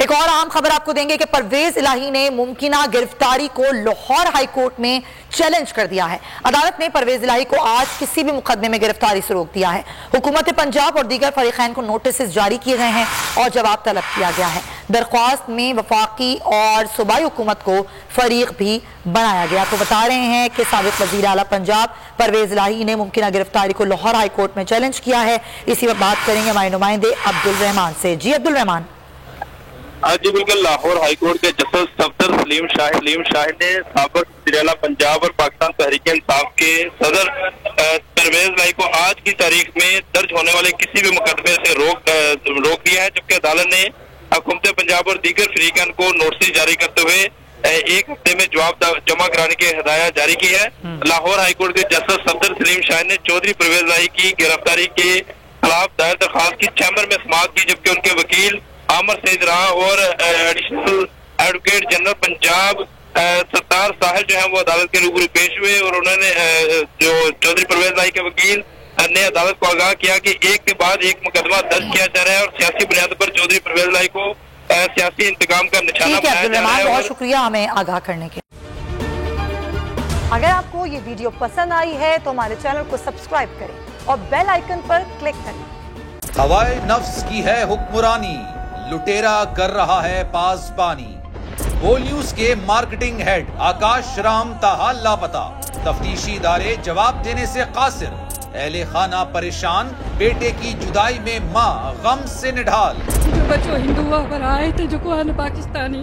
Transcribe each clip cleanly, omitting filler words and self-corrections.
ایک اور اہم خبر آپ کو دیں گے کہ پرویز الہی نے ممکنہ گرفتاری کو لاہور ہائی کورٹ میں چیلنج کر دیا ہے۔ عدالت نے پرویز الہی کو آج کسی بھی مقدمے میں گرفتاری سے روک دیا ہے۔ حکومت پنجاب اور دیگر فریقین کو نوٹسز جاری کیے گئے ہیں اور جواب طلب کیا گیا ہے۔ درخواست میں وفاقی اور صوبائی حکومت کو فریق بھی بنایا گیا۔ تو بتا رہے ہیں کہ سابق وزیر اعلیٰ پنجاب پرویز الہی نے ممکنہ گرفتاری کو لاہور ہائی کورٹ میں چیلنج کیا ہے۔ اسی وقت بات کریں گے ہمارے نمائندے عبدالرحمان سے۔ جی عبدالرحمان۔ جی بالکل، لاہور ہائی کورٹ کے جسٹس صفدر سلیم شاہد نے سابق وزیر اعلیٰ پنجاب اور پاکستان تحریک انصاف کے صدر پرویز الہی کو آج کی تاریخ میں درج ہونے والے کسی بھی مقدمے سے روک دیا ہے، جبکہ عدالت نے حکومت پنجاب اور دیگر فریقین کو نوٹس جاری کرتے ہوئے ایک ہفتے میں جواب جمع کرانے کی ہدایت جاری کی ہے۔ لاہور ہائی کورٹ کے جسٹس صفدر سلیم شاہد نے چودھری پرویز الہی کی گرفتاری کے خلاف دائر درخواست کی چیمبر میں سماعت کی، جبکہ ان کے وکیل عامر سعید راہ اور ایڈیشنل ایڈوکیٹ جنرل پنجاب ستار ساحل جو ہیں وہ عدالت کے روبرو پیش ہوئے، اور انہوں نے جو چودھری پرویز الہی کے وکیل نے عدالت کو آگاہ کیا کہ ایک کے بعد ایک مقدمہ درج کیا جا رہا ہے اور سیاسی بنیاد پر چودھری پرویز الہی کو سیاسی انتقام کا نشانہ بنایا جا رہا ہے۔ بہت شکریہ ہمیں آگاہ کرنے کے۔ اگر آپ کو یہ ویڈیو پسند آئی ہے تو ہمارے چینل کو سبسکرائب کریں اور بیل آئیکن پر کلک کریں۔ ہوائے نفس کی ہے حکمرانی، لٹیرا کر رہا ہے پاسبانی۔ بول نیوز کے مارکیٹنگ ہیڈ آکاش رام تاحال لاپتہ، تفتیشی ادارے جواب دینے سے قاصر، اہل خانہ پریشان، بیٹے کی جدائی میں ماں غم سے نڈھال۔ جو بچو ہندو پر آئے تھے جو کو پاکستانی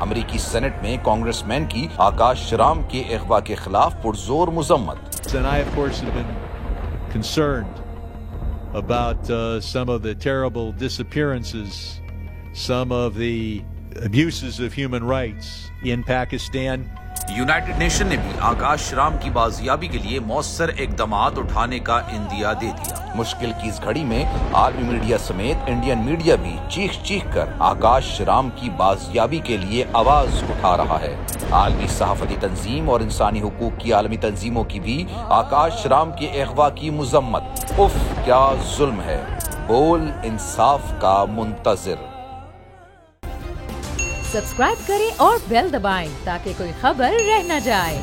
امریکی سینٹ میں کانگریس مین کی آکاش رام کے اغوا کے خلاف پرزور مذمت۔ And I, of course, have been concerned about some of the terrible disappearances, some of the abuses of human rights in Pakistan. United nation نے بھی آکاش رام کی بازیابی کے لیے مؤثر اقدامات اٹھانے کا عندیہ دے دیا۔ مشکل کی اس گھڑی میں عالمی میڈیا سمیت انڈین میڈیا بھی چیخ کر آکاش رام کی بازیابی کے لیے آواز اٹھا رہا ہے۔ عالمی صحافتی تنظیم اور انسانی حقوق کی عالمی تنظیموں کی بھی آکاش رام کے اغوا کی مذمت۔ اف کیا ظلم ہے، بول انصاف کا منتظر۔ سبسکرائب کریں اور بیل دبائیں تاکہ کوئی خبر رہ نہ جائے۔